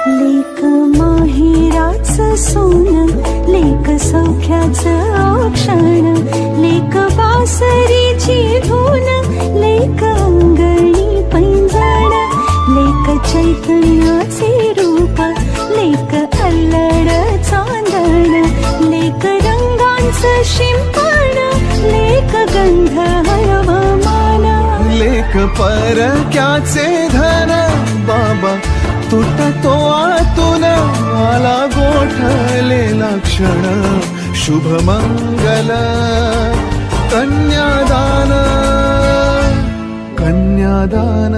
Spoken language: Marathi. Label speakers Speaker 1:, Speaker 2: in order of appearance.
Speaker 1: लेक माहेराचं सोनं, लेक सौख्याचं क्षण, लेक बासरीची धून, लेक अंगणी पैंजण, लेक चैतन्याचे रूप, लेक अल्लड चांदण, लेक रंगांचं शिंपण, लेक गंध हळवमान,
Speaker 2: लेक परक्याचे धन, बाबा तुटतो आतून, आला गोठलेला क्षण, शुभ मंगल कन्यादान, कन्यादान.